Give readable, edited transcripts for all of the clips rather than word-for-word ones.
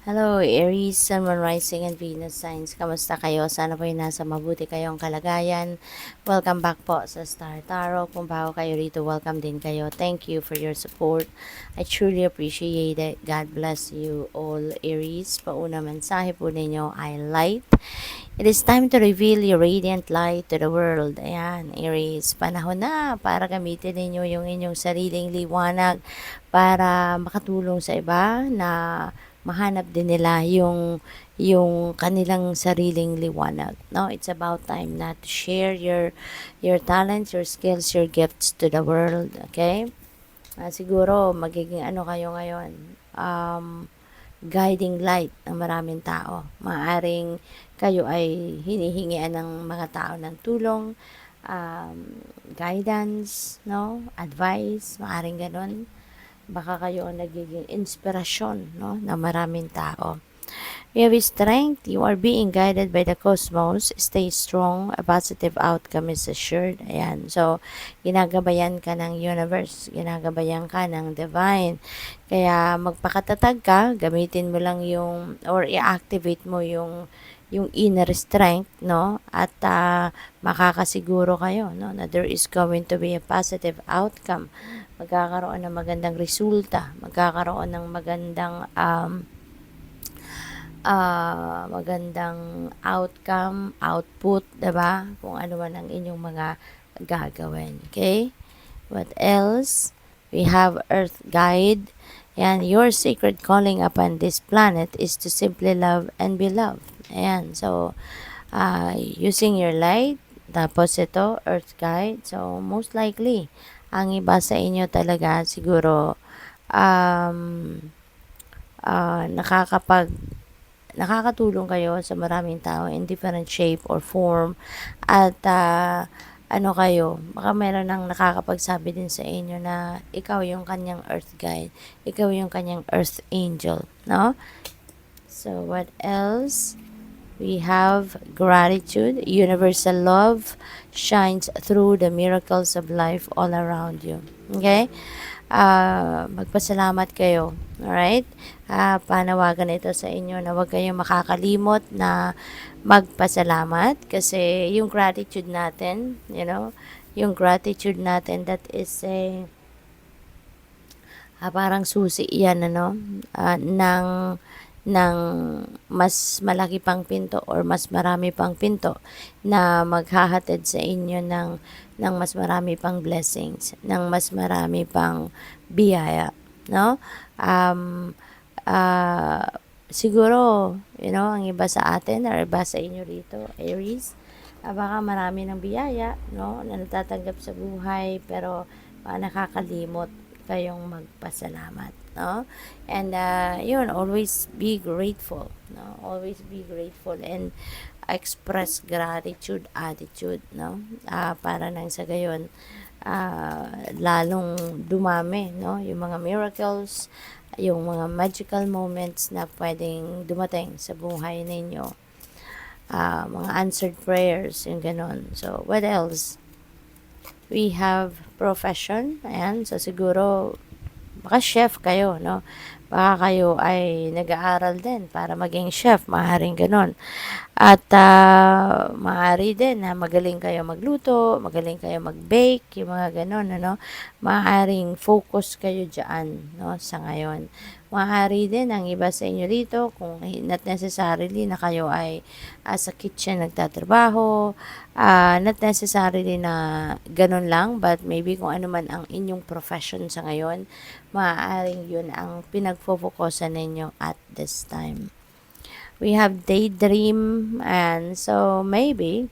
Hello, Aries, Sun, Moon, Rising, and Venus signs. Kamusta kayo? Sana po ay nasa mabuti kayong kalagayan. Welcome back po sa Star Tarot. Kung bago kayo rito, welcome din kayo. Thank you for your support. I truly appreciate it. God bless you all, Aries. Pauna mensahe po ninyo ay light. It is time to reveal your radiant light to the world. Ayan, Aries, panahon na para gamitin ninyo yung inyong sariling liwanag para makatulong sa iba na mahanap din nila yung kanilang sariling liwanag. No, it's about time na to share your talents, your skills, your gifts to the world. Okay? Siguro magiging ano kayo ngayon? Guiding light ng maraming tao. Maaring kayo ay hinihingian ng mga tao ng tulong, um, guidance, no? Advice, maaring ganun. Baka kayo ang nagiging inspirasyon, no, ng maraming tao. You have strength. You are being guided by the cosmos. Stay strong. A positive outcome is assured. Ayan. So, ginagabayan ka ng universe. Ginagabayan ka ng divine. Kaya, magpakatatag ka. Gamitin mo lang yung, or i-activate mo yung inner strength, no? At makakasiguro kayo, no, na there is going to be a positive outcome. Magkakaroon ng magandang resulta. Magkakaroon ng magandang outcome, output, diba? Kung ano man ang inyong mga gagawin. Okay? What else? We have Earth Guide. And your sacred calling upon this planet is to simply love and be loved. Ayan. So, using your light, tapos ito, Earth Guide. So, most likely, ang iba sa inyo talaga siguro um, nakakatulong kayo sa maraming tao in different shape or form at ano kayo, baka meron nang nakakapagsabi din sa inyo na ikaw yung kanyang earth guide, ikaw yung kanyang earth angel, no? So, what else? We have gratitude. Universal love shines through the miracles of life all around you. Okay? Magpasalamat kayo. Alright? Panawagan ito sa inyo na huwag kayong makakalimot na magpasalamat kasi yung gratitude natin, yung gratitude natin, that is parang susi yan, ng mas malaki pang pinto or mas marami pang pinto na maghahatid sa inyo ng mas marami pang blessings, ng mas marami pang biyaya, no? Um, Siguro, ang iba sa atin or iba sa inyo rito, Aries, baka marami ng biyaya, no, na natatanggap sa buhay, pero nakakalimot kayong magpasalamat, no? And yun, always be grateful, no? Always be grateful and express gratitude attitude, no? Para nang sa gayon, lalong dumami, no? Yung mga miracles, yung mga magical moments na pwedeng dumating sa buhay ninyo. Mga answered prayers, yung ganon. So, what else? We have profession. Ayan. So, siguro, baka chef kayo, no? Baka kayo ay nag-aaral din para maging chef. Maaaring ganon. At maaari din na magaling kayo magluto, magaling kayo mag-bake, yung mga ganon, ano? Maaaring focus kayo dyan, no? Sa ngayon. Maaari din ang iba sa inyo dito, kung not necessarily na kayo ay sa kitchen nagtatrabaho, not necessarily na ganun lang, but maybe kung ano man ang inyong profession sa ngayon, maaaring yun ang pinagfofokusan ninyo at this time. We have daydream, and so maybe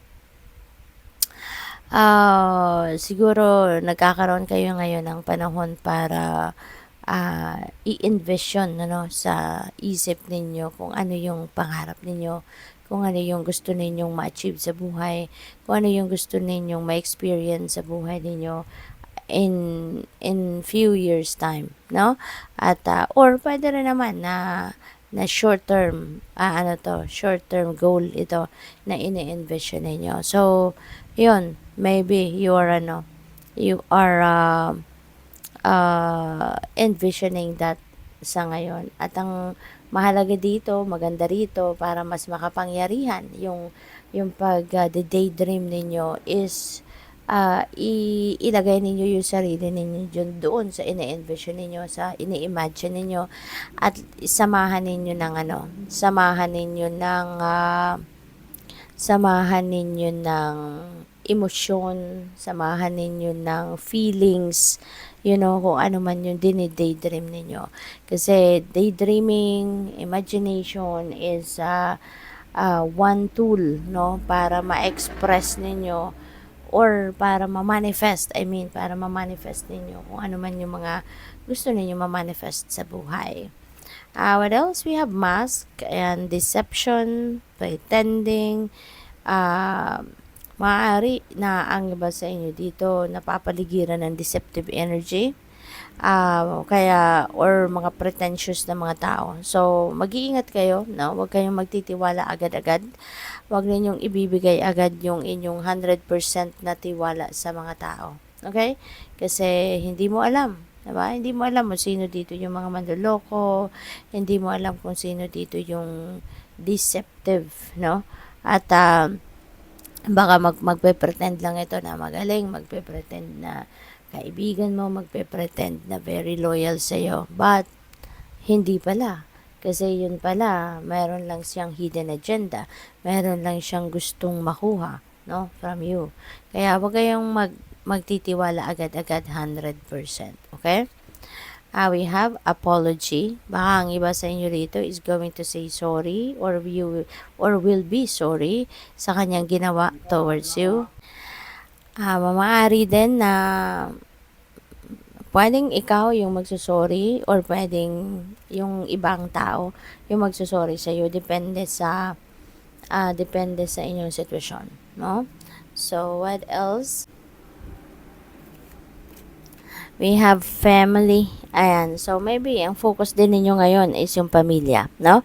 siguro nagkakaroon kayo ngayon ng panahon para i-envision, sa isip ninyo kung ano yung pangarap ninyo, kung ano yung gusto ninyong ma-achieve sa buhay, kung ano yung gusto ninyong ma-experience sa buhay ninyo in few years time, no? At or pwede rin naman na short term, short term goal ito na ini-envision ninyo. So, yun, maybe you are envisioning that sa ngayon. At ang mahalaga dito, maganda rito, para mas makapangyarihan yung daydream ninyo is ilagay ninyo yung sarili ninyo doon sa ine-envision ninyo, sa ini-imagine ninyo, at samahan ninyo ng samahan ninyo ng emosyon, samahan ninyo ng feelings, kung ano man yung daydream ninyo. Kasi daydreaming, imagination is one tool, no, para ma-express ninyo or para ma-manifest, para ma-manifest ninyo kung ano man yung mga gusto ninyo ma-manifest sa buhay. What else? We have mask and deception, pretending. Maaari na ang iba sa inyo dito napapaligiran ng deceptive energy. Or mga pretentious na mga tao. So, mag-iingat kayo, no? Huwag kayong magtitiwala agad-agad. Huwag ninyong ibibigay agad yung inyong 100% na tiwala sa mga tao. Okay? Kasi hindi mo alam. Diba? Hindi mo alam kung sino dito yung mga manduloko, hindi mo alam kung sino dito yung deceptive, no? At baka magpe-pretend lang ito na magaling, magpe-pretend na kaibigan mo, magpe-pretend na very loyal sa'yo. But, hindi pala. Kasi yun pala, meron lang siyang hidden agenda. Meron lang siyang gustong makuha, no, from you. Kaya wag kayong magtitiwala agad-agad 100%. Okay? We have apology. Baka ang iba sa inyo rito is going to say sorry or will be sorry sa kanyang ginawa towards you. Maaari din na pwedeng ikaw yung magsusorry or pwedeng yung ibang tao yung magsusorry sa iyo, depende sa inyong sitwasyon, no? So what else? We have family. Ayan. So, maybe, ang focus din ninyo ngayon is yung pamilya, no?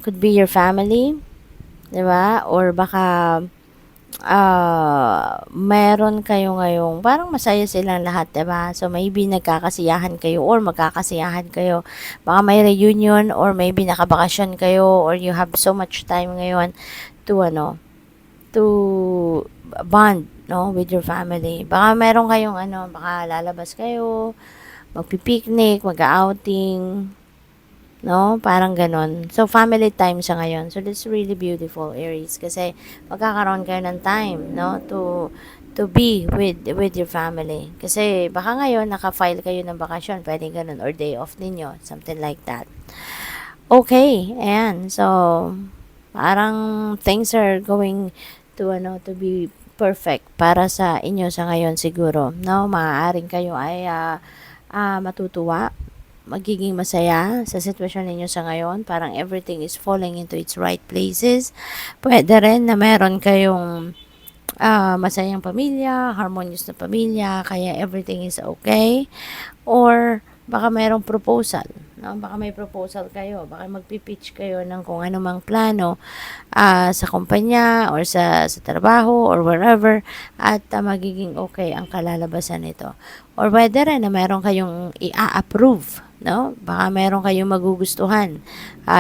Could be your family, di ba? Or baka, meron kayo ngayong, parang masaya silang lahat, di ba? So, maybe nagkakasiyahan kayo or magkakasiyahan kayo. Baka may reunion or maybe nakabakasyon kayo or you have so much time ngayon to, to bond, no, with your family. Baka meron kayong baka lalabas kayo, magpipiknik, mag-outing, no, parang ganon. So family time sa ngayon. So that's really beautiful, Aries, kasi magkakaroon kayo ng time, no, to be with your family. Kasi baka ngayon naka-file kayo ng bakasyon, pwedeng ganun, or day off ninyo, something like that. Okay, ayan. So parang things are going to be perfect para sa inyo sa ngayon siguro, no? Maaaring kayo ay matutuwa, magiging masaya sa sitwasyon ninyo sa ngayon, parang everything is falling into its right places. Pwede rin na meron kayong masayang pamilya, harmonious na pamilya, kaya everything is okay. Or baka mayroong proposal, no? Baka may proposal kayo, baka magpipitch kayo ng kung ano mang plano sa kumpanya or sa trabaho or wherever, at magiging okay ang kalalabasan nito. Or pwede rin na meron kayong i-approve, no? Baka meron kayong magugustuhan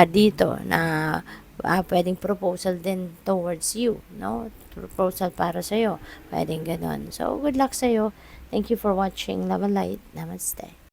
dito na pwedeng proposal din towards you, no? Proposal para sa'yo, pwedeng ganon. So, good luck sa'yo. Thank you for watching. Love and light. Namaste.